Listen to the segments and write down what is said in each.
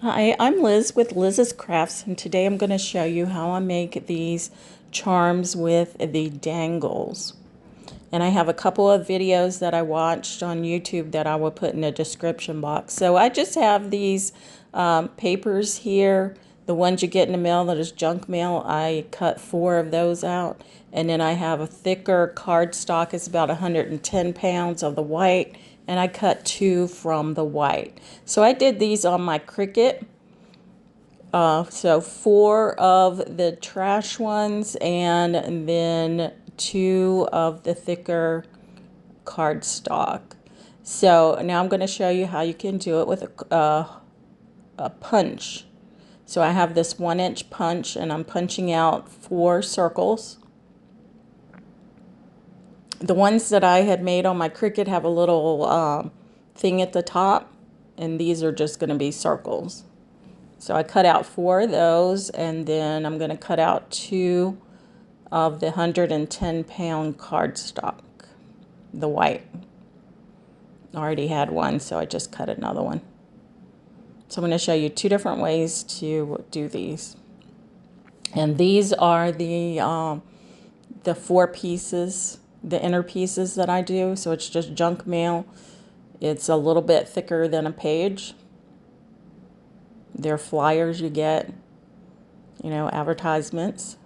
Hi, I'm Liz with Liz's Crafts, and today I'm going to show you how I make these charms with the dangles. And I have a couple of videos that I watched on YouTube that I will put in the description box. So I just have these papers here, the ones you get in the mail that is junk mail. I cut 4 of those out. And then I have a thicker cardstock. It's about 110 pounds of the white. And I cut 2 from the white. So I did these on my Cricut. So 4 of the trash ones and then 2 of the thicker cardstock. So now I'm going to show you how you can do it with a punch. So I have this 1-inch punch and I'm punching out 4 circles. The ones that I had made on my Cricut have a little thing at the top, and these are just going to be circles. So I cut out 4 of those, and then I'm going to cut out 2 of the 110 pound cardstock, the white. I already had one, so I just cut another one. So I'm going to show you 2 different ways to do these. And these are the 4 pieces, the inner pieces that I do. So it's just junk mail. It's a little bit thicker than a page. They're flyers you get, advertisements.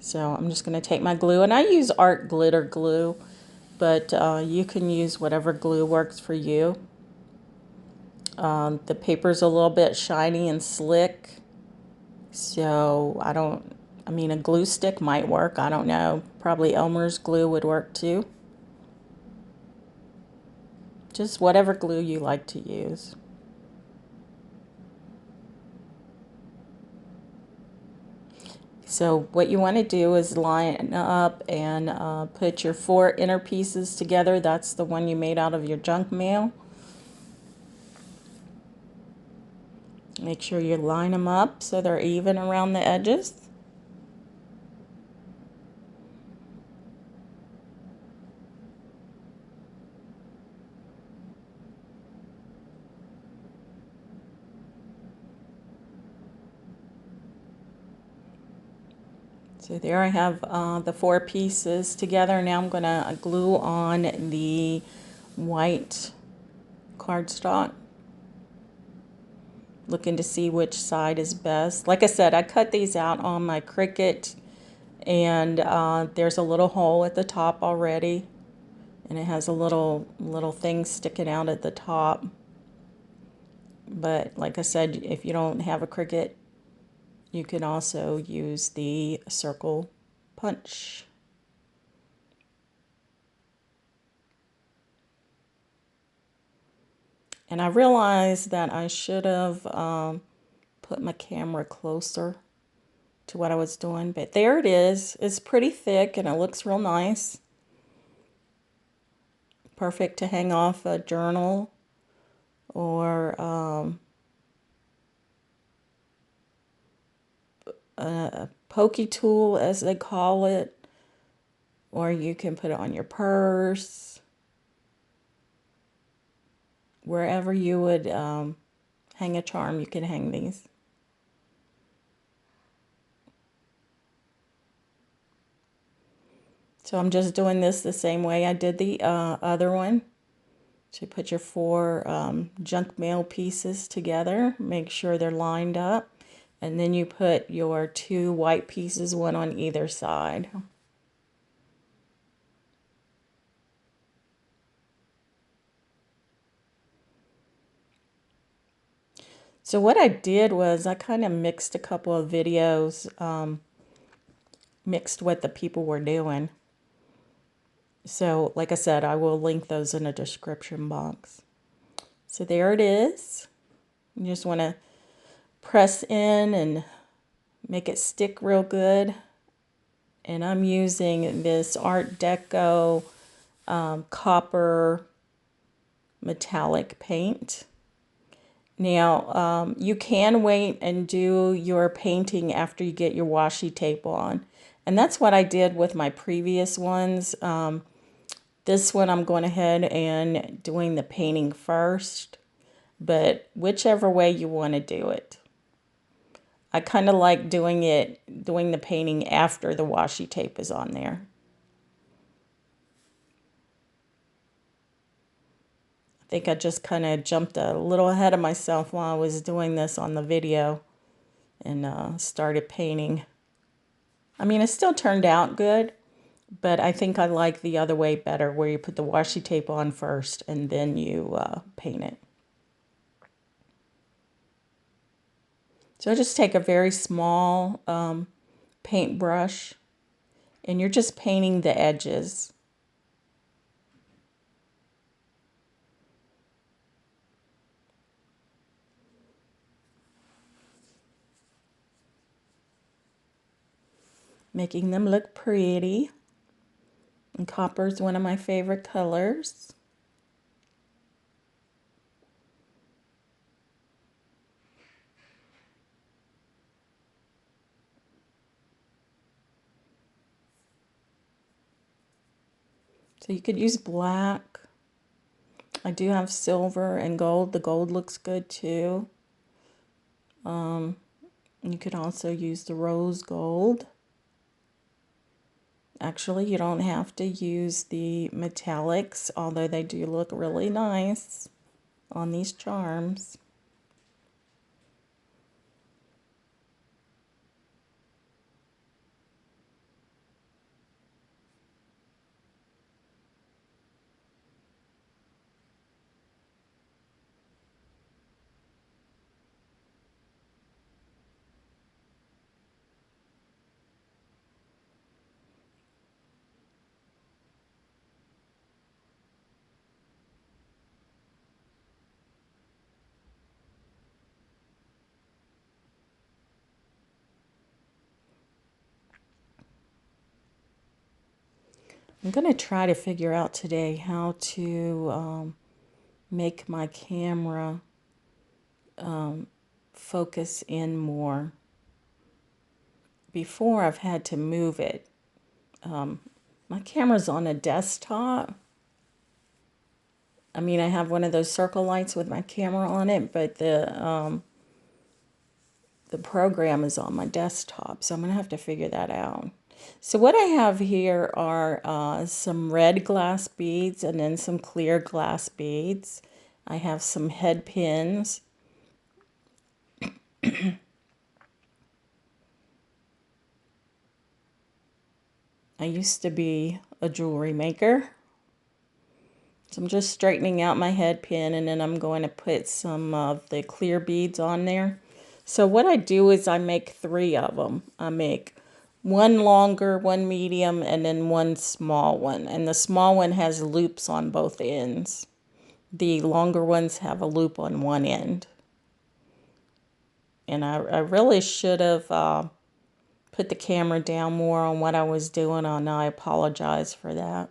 So I'm just going to take my glue, and I use art glitter glue, but you can use whatever glue works for you. The paper's a little bit shiny and slick, so a glue stick might work. I don't know. Probably Elmer's glue would work too. Just whatever glue you like to use. So what you want to do is line up and put your 4 inner pieces together. That's the one you made out of your junk mail. Make sure you line them up so they're even around the edges. So there I have the 4 pieces together. Now I'm going to glue on the white cardstock, looking to see which side is best. Like I said, I cut these out on my Cricut, and there's a little hole at the top already, and it has a little thing sticking out at the top. But like I said, if you don't have a Cricut, you can also use the circle punch. And I realized that I should have put my camera closer to what I was doing, but there it is. It's pretty thick and it looks real nice. Perfect to hang off a journal or a pokey tool, as they call it, or you can put it on your purse. Wherever you would hang a charm, you can hang these. So I'm just doing this the same way I did the other one. So you put your 4 junk mail pieces together, make sure they're lined up, and then you put your 2 white pieces, one on either side. So what I did was I kind of mixed a couple of videos, mixed what the people were doing. So like I said, I will link those in the description box. So there it is. You just want to press in and make it stick real good. And I'm using this Art Deco copper metallic paint. Now, you can wait and do your painting after you get your washi tape on. And that's what I did with my previous ones. This one I'm going ahead and doing the painting first, but whichever way you want to do it. I kind of like doing the painting after the washi tape is on there. I think I just kind of jumped a little ahead of myself while I was doing this on the video and started painting. I mean, it still turned out good, but I think I like the other way better, where you put the washi tape on first and then you paint it. So I just take a very small paintbrush, and you're just painting the edges. Making them look pretty. And copper is one of my favorite colors. So you could use black. I do have silver and gold. The gold looks good too. You could also use the rose gold. Actually, you don't have to use the metallics, although they do look really nice on these charms. I'm going to try to figure out today how to make my camera focus in more. Before, I've had to move it. My camera's on a desktop. I mean, I have one of those circle lights with my camera on it, but the program is on my desktop, so I'm going to have to figure that out. So what I have here are some red glass beads and then some clear glass beads. I have some head pins. I used to be a jewelry maker. So I'm just straightening out my head pin, and then I'm going to put some of the clear beads on there. So what I do is I make 3 of them. I make one longer, one medium, and then one small one. And the small one has loops on both ends. The longer ones have a loop on one end. And I really should have put the camera down more on what I was doing, and I apologize for that.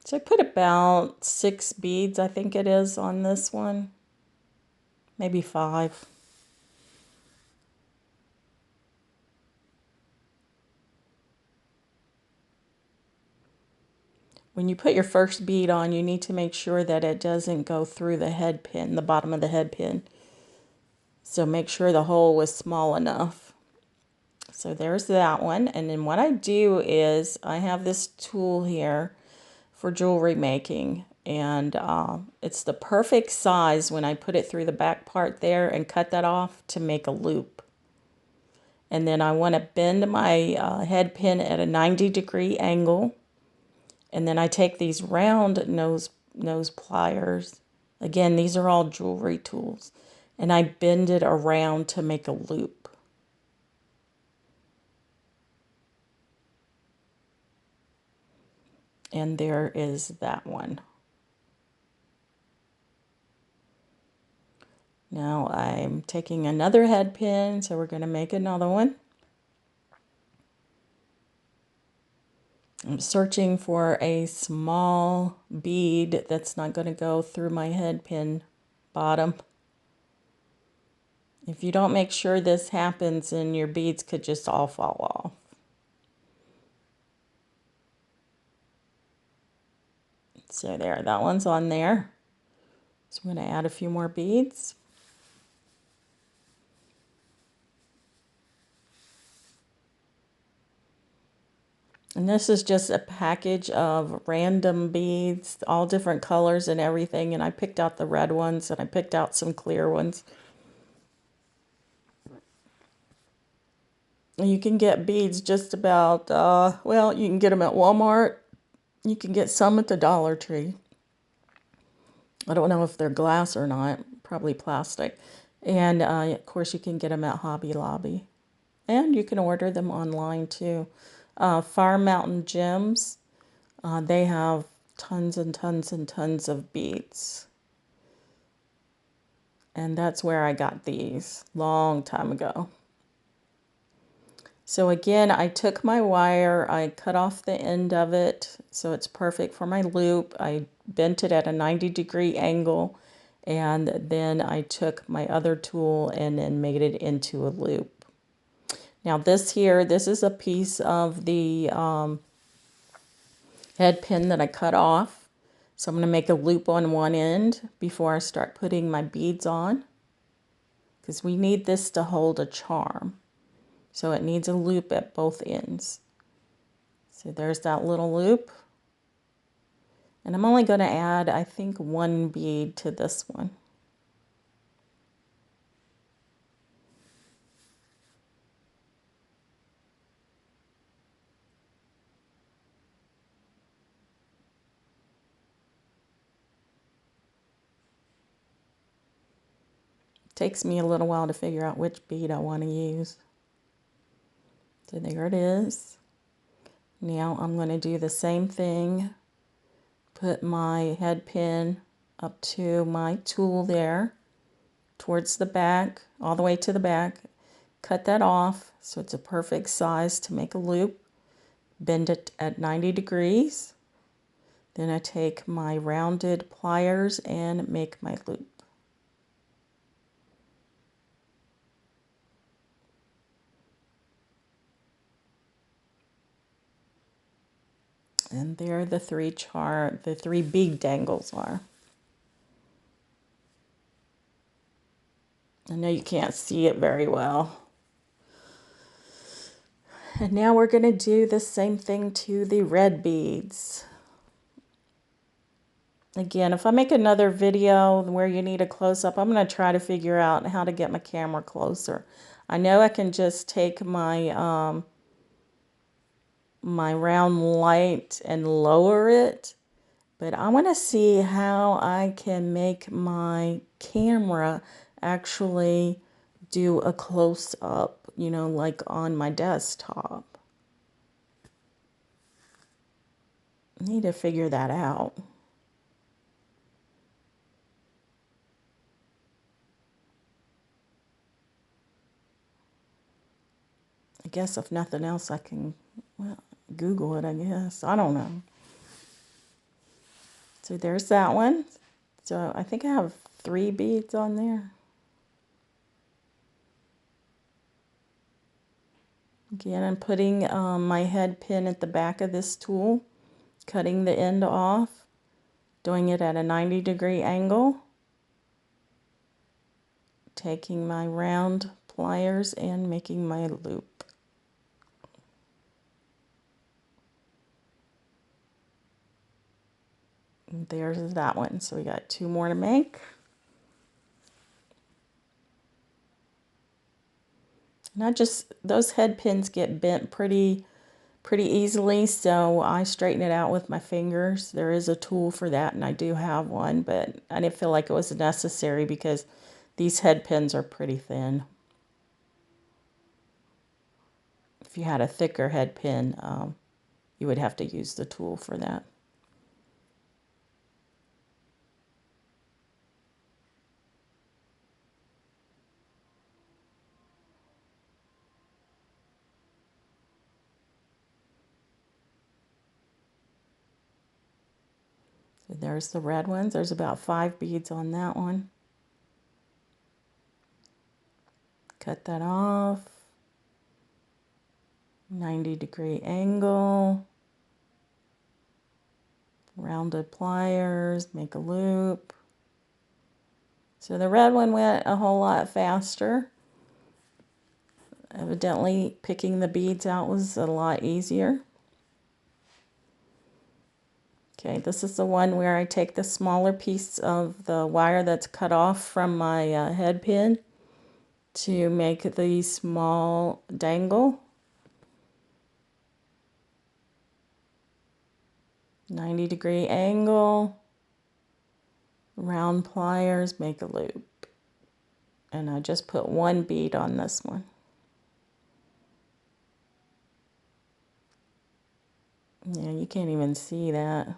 So I put about 6 beads, I think it is, on this one. Maybe 5. When you put your first bead on, you need to make sure that it doesn't go through the head pin, the bottom of the head pin. So make sure the hole was small enough. So there's that one. And then what I do is I have this tool here for jewelry making. And it's the perfect size when I put it through the back part there and cut that off to make a loop. And then I want to bend my head pin at a 90-degree angle. And then I take these round nose pliers. Again, these are all jewelry tools. And I bend it around to make a loop. And there is that one. Now I'm taking another head pin, so we're going to make another one. I'm searching for a small bead that's not going to go through my head pin bottom. If you don't make sure this happens, then your beads could just all fall off. So there, that one's on there. So I'm going to add a few more beads. And this is just a package of random beads, all different colors and everything. And I picked out the red ones and I picked out some clear ones. And you can get beads just about, well, you can get them at Walmart. You can get some at the Dollar Tree. I don't know if they're glass or not, probably plastic. And of course, you can get them at Hobby Lobby. And you can order them online too. Fire Mountain Gems, they have tons and tons and tons of beads. And that's where I got these, long time ago. So again, I took my wire, I cut off the end of it so it's perfect for my loop. I bent it at a 90-degree angle, and then I took my other tool and then made it into a loop. Now this here, this is a piece of the head pin that I cut off. So I'm going to make a loop on one end before I start putting my beads on, because we need this to hold a charm. So it needs a loop at both ends. So there's that little loop. And I'm only going to add, I think, one bead to this one. It takes me a little while to figure out which bead I want to use. So there it is. Now I'm going to do the same thing. Put my head pin up to my tool there, towards the back, all the way to the back. Cut that off so it's a perfect size to make a loop. Bend it at 90 degrees. Then I take my rounded pliers and make my loop. And there the three bead dangles are. I know you can't see it very well. And now we're going to do the same thing to the red beads. Again, if I make another video where you need a close-up, I'm going to try to figure out how to get my camera closer. I know I can just take my my round light and lower it, but I want to see how I can make my camera actually do a close-up, you know, like on my desktop. I need to figure that out. I guess if nothing else, I can, well, Google it, I guess. I don't know. So there's that one. So I think I have 3 beads on there. Again, I'm putting my head pin at the back of this tool, cutting the end off, doing it at a 90-degree angle, taking my round pliers and making my loop. And there's that one. So we got 2 more to make. Not just, those head pins get bent pretty easily, so I straighten it out with my fingers. There is a tool for that, and I do have one, but I didn't feel like it was necessary because these head pins are pretty thin. If you had a thicker head pin, you would have to use the tool for that. So there's the red ones. There's about 5 beads on that one. Cut that off. 90-degree angle. Rounded pliers, make a loop. So the red one went a whole lot faster. Evidently, picking the beads out was a lot easier. Okay, this is the one where I take the smaller piece of the wire that's cut off from my head pin to make the small dangle. 90-degree angle, round pliers, make a loop. And I just put one bead on this one. Yeah, you can't even see that.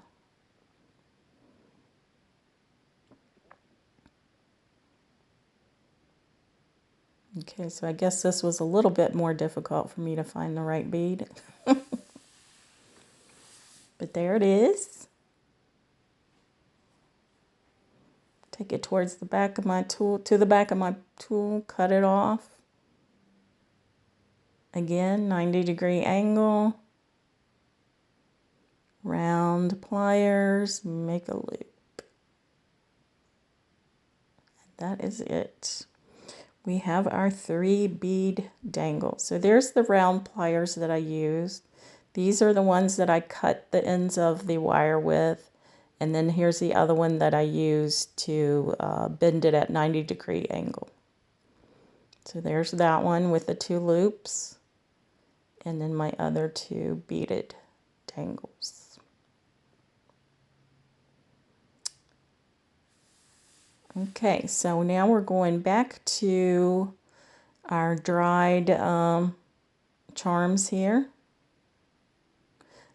Okay, so I guess this was a little bit more difficult for me to find the right bead. But there it is. Take it towards the back of my tool, to the back of my tool, cut it off. Again, 90-degree angle, round pliers, make a loop. That is it. We have our 3 bead dangle. So there's the round pliers that I used. These are the ones that I cut the ends of the wire with. And then here's the other one that I used to bend it at 90-degree angle. So there's that one with the 2 loops. And then my other 2 beaded dangles. Okay, so now we're going back to our dried charms here.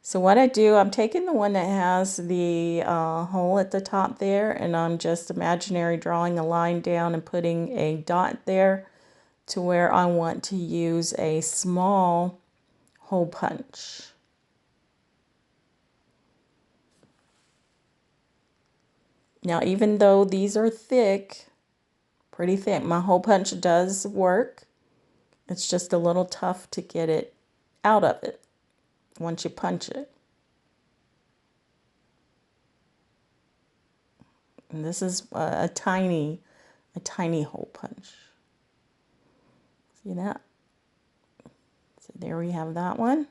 So what I do, I'm taking the one that has the hole at the top there, and I'm just imaginary drawing a line down and putting a dot there to where I want to use a small hole punch. Now, even though these are thick, pretty thick, my hole punch does work. It's just a little tough to get it out of it once you punch it. And this is a tiny hole punch. See that? So there we have that one.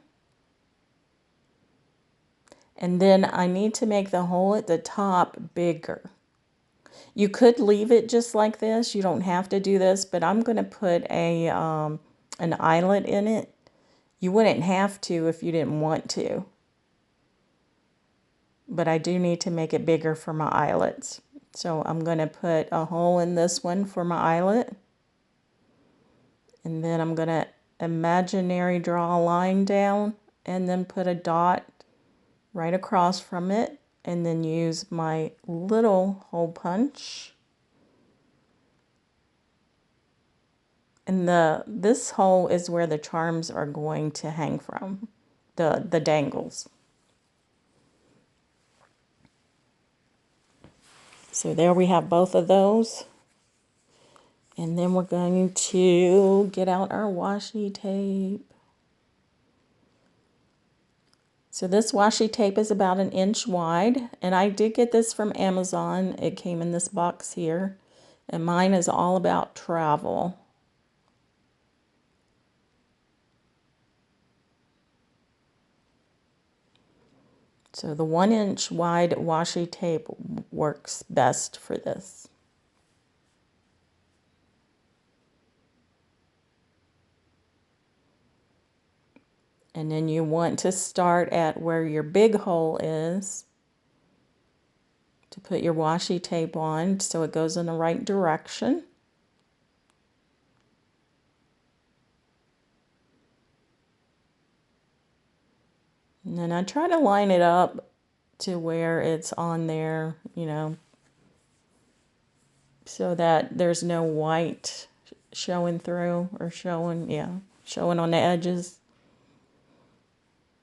And then I need to make the hole at the top bigger. You could leave it just like this. You don't have to do this, but I'm going to put a an eyelet in it. You wouldn't have to if you didn't want to. But I do need to make it bigger for my eyelets. So I'm going to put a hole in this one for my eyelet. And then I'm going to imaginary draw a line down and then put a dot right across from it, and then use my little hole punch. And this hole is where the charms are going to hang from, the dangles. So there we have both of those. And then we're going to get out our washi tape. So this washi tape is about 1 inch wide, and I did get this from Amazon. It came in this box here, and mine is all about travel. So the 1 inch wide washi tape works best for this. And then you want to start at where your big hole is to put your washi tape on so it goes in the right direction. And then I try to line it up to where it's on there, you know, so that there's no white showing through or showing on the edges.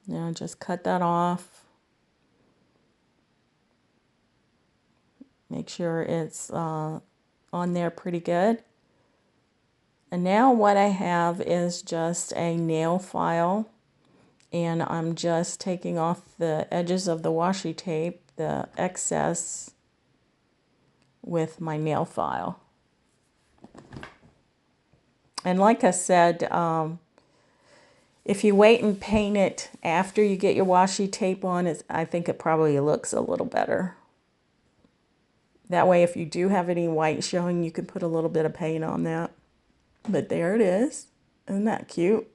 Now just cut that off. Make sure it's on there pretty good. And now what I have is just a nail file, and I'm just taking off the edges of the washi tape the excess with my nail file. And like I said, if you wait and paint it after you get your washi tape on, I think it probably looks a little better. That way, if you do have any white showing, you can put a little bit of paint on that. But there it is. Isn't that cute?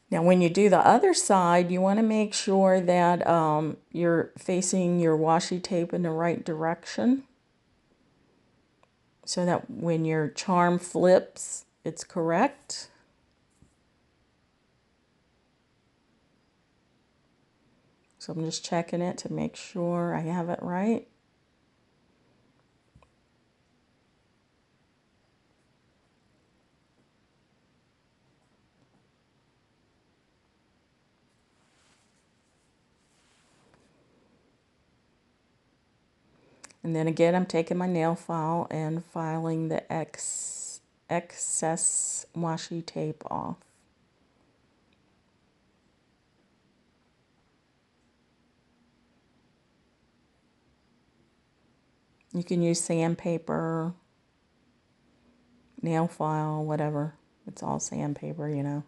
Now, when you do the other side, you want to make sure that you're facing your washi tape in the right direction, so that when your charm flips, it's correct. So I'm just checking it to make sure I have it right. And then again, I'm taking my nail file and filing the excess washi tape off. You can use sandpaper, nail file, whatever. It's all sandpaper, you know.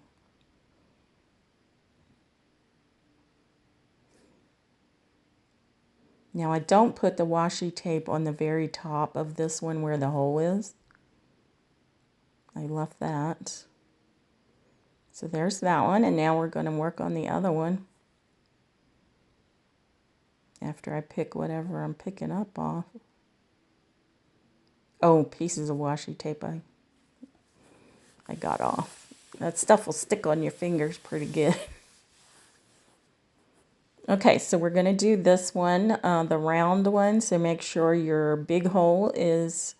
Now I don't put the washi tape on the very top of this one where the hole is. I left that. So there's that one, and now we're going to work on the other one after I pick whatever I'm picking up off. Oh, pieces of washi tape I got off. That stuff will stick on your fingers pretty good. Okay, so we're going to do this one, the round one. So make sure your big hole is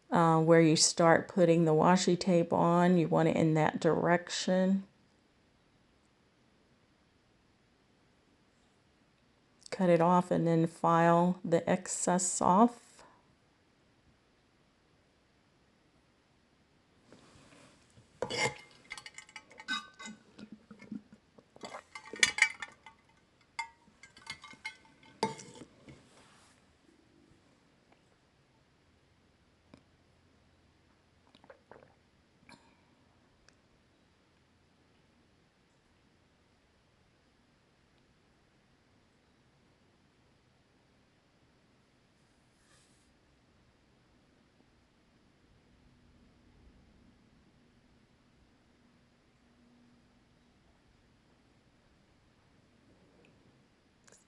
where you start putting the washi tape on. You want it in that direction. Cut it off and then file the excess off.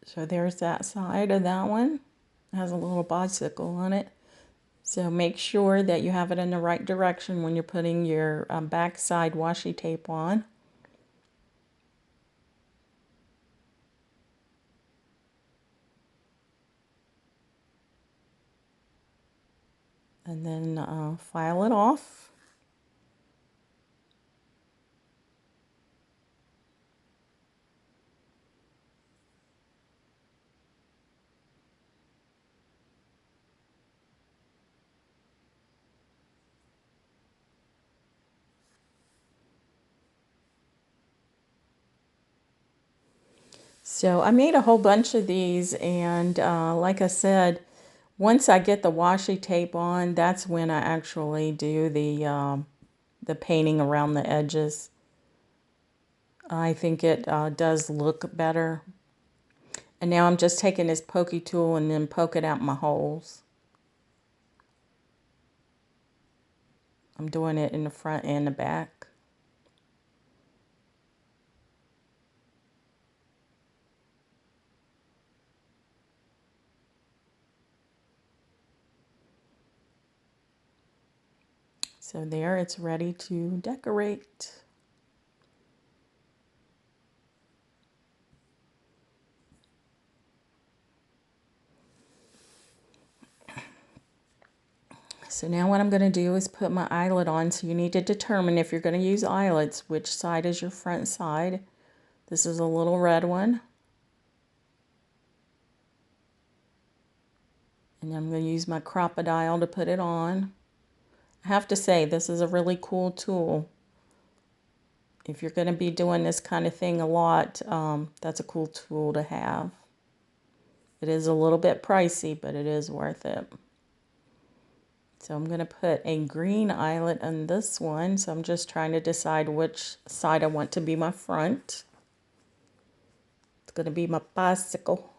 So there's that side of that one. It has a little bicycle on it. So make sure that you have it in the right direction when you're putting your back side washi tape on. And then file it off. So I made a whole bunch of these, and like I said, once I get the washi tape on, that's when I actually do the painting around the edges. I think it does look better. And now I'm just taking this pokey tool and then poking out my holes. I'm doing it in the front and the back. So there, it's ready to decorate. So now what I'm going to do is put my eyelet on. So you need to determine, if you're going to use eyelets, which side is your front side. This is a little red one. And I'm going to use my crocodile to put it on. I have to say, this is a really cool tool. If you're going to be doing this kind of thing a lot, that's a cool tool to have. It is a little bit pricey, but it is worth it. So I'm going to put a green eyelet on this one. So I'm just trying to decide which side I want to be my front. It's going to be my bicycle.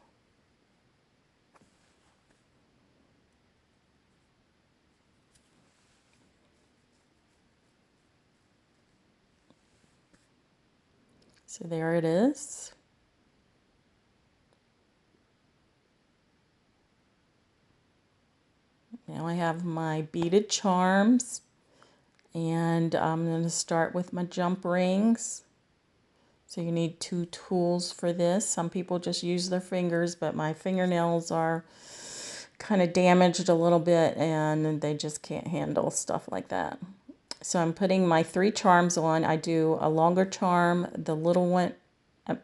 So there it is. Now I have my beaded charms, and I'm going to start with my jump rings. So you need 2 tools for this. Some people just use their fingers, but my fingernails are kind of damaged a little bit and they just can't handle stuff like that. So I'm putting my 3 charms on. I do a longer charm, the little one, a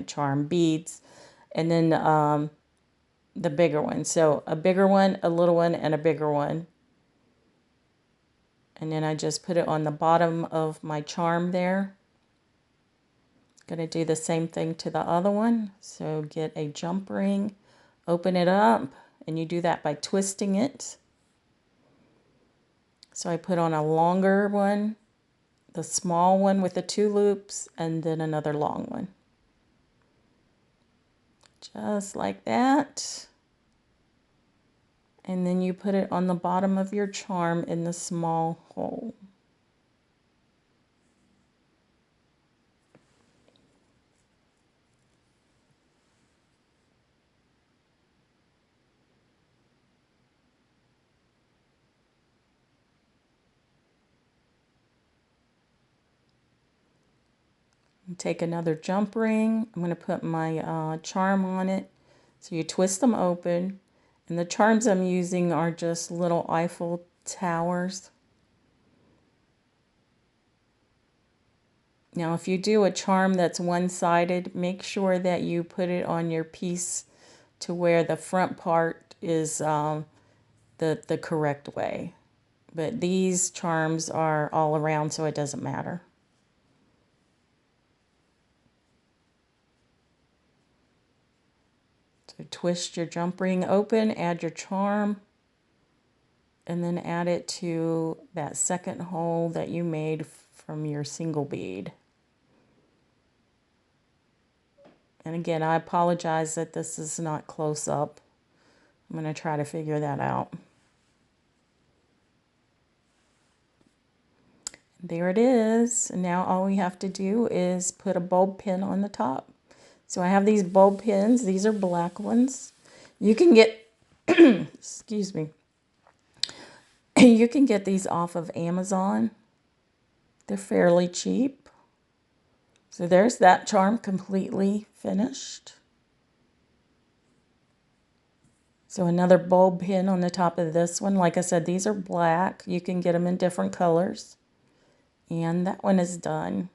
charm beads, and then the bigger one. So a bigger one, a little one, and a bigger one. And then I just put it on the bottom of my charm there. Going to do the same thing to the other one. So get a jump ring, open it up, and you do that by twisting it. So I put on a longer one, the small one with the 2 loops, and then another long one. Just like that. And then you put it on the bottom of your charm in the small hole. Take another jump ring. I'm going to put my charm on it. So you twist them open. And the charms I'm using are just little Eiffel towers. Now if you do a charm that's one-sided, make sure that you put it on your piece to where the front part is the correct way. But these charms are all around, so it doesn't matter. So twist your jump ring open, add your charm, and then add it to that second hole that you made from your single bead. And again, I apologize that this is not close up. I'm going to try to figure that out. There it is. And now all we have to do is put a bulb pin on the top. So I have these bulb pins. These are black ones. You can get, excuse me, you can get these off of Amazon. They're fairly cheap. So there's that charm completely finished. So another bulb pin on the top of this one. Like I said, these are black. You can get them in different colors. And that one is done.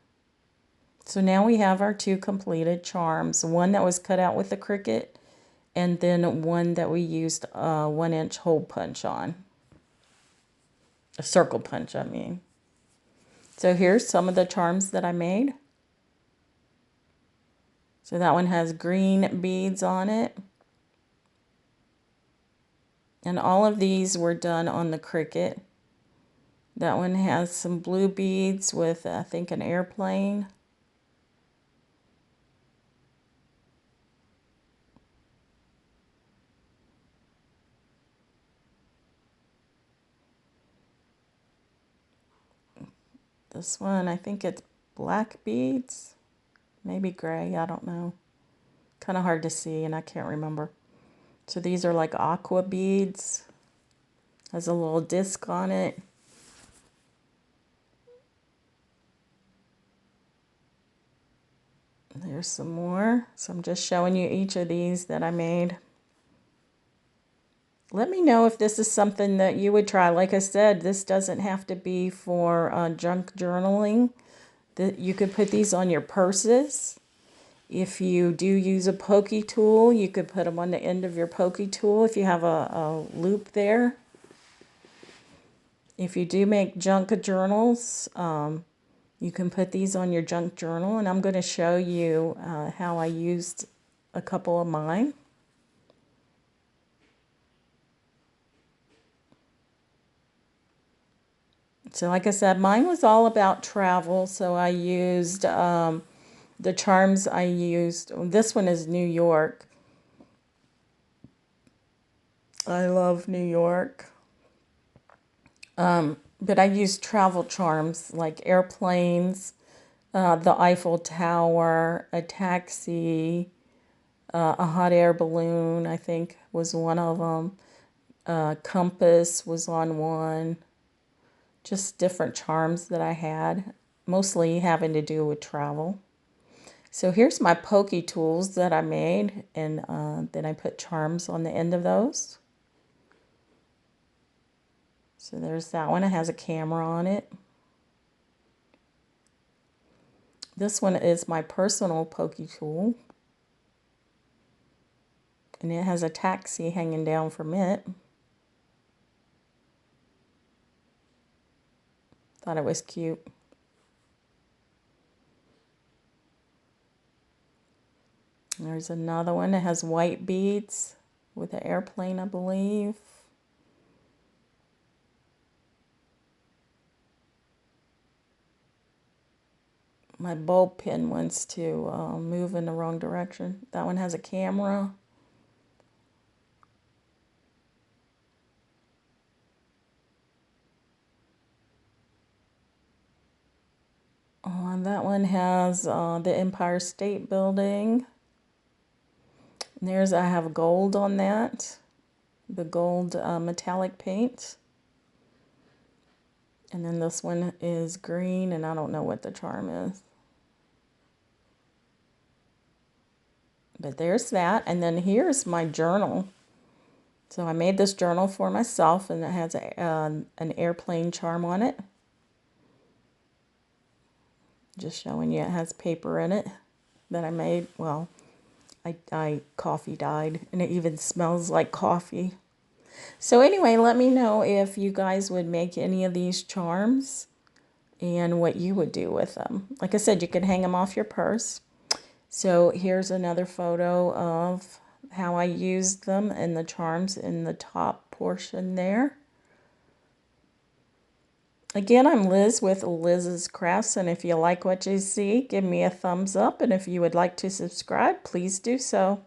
So now we have our 2 completed charms. One that was cut out with the Cricut, and then one that we used a 1-inch hole punch on. A circle punch, I mean. So here's some of the charms that I made. So that one has green beads on it. And all of these were done on the Cricut. That one has some blue beads with, I think, an airplane. This one, I think it's black beads. Maybe gray, I don't know. Kind of hard to see and I can't remember. So these are like aqua beads. Has a little disc on it. There's some more. So I'm just showing you each of these that I made. Let me know if this is something that you would try. Like I said, this doesn't have to be for junk journaling. You could put these on your purses. If you do use a pokey tool, you could put them on the end of your pokey tool if you have a loop there. If you do make junk journals, You can put these on your junk journal, and I'm going to show you how I used a couple of mine. So like I said, mine was all about travel, so I used the charms I used. This one is New York. I love New York. But I used travel charms like airplanes, the Eiffel Tower, a taxi, a hot air balloon, I think was one of them. Compass was on one. Just different charms that I had, mostly having to do with travel. So here's my pokey tools that I made, and then I put charms on the end of those. So there's that one. It has a camera on it. This one is my personal pokey tool, and it has a taxi hanging down from it. Thought it was cute. There's another one that has white beads with an airplane, I believe. My bulb pin wants to move in the wrong direction. That one has a camera. And that one has the Empire State Building. And I have gold on that, the gold metallic paint. And then this one is green, and I don't know what the charm is. But there's that. And then here's my journal. So I made this journal for myself, and it has an airplane charm on it. Just showing you it has paper in it that I made. Well, I coffee dyed, and it even smells like coffee. So anyway, let me know if you guys would make any of these charms and what you would do with them. Like I said, you can hang them off your purse. So here's another photo of how I used them and the charms in the top portion there. Again, I'm Liz with Liz's Crafts, and if you like what you see, give me a thumbs up, and if you would like to subscribe, please do so.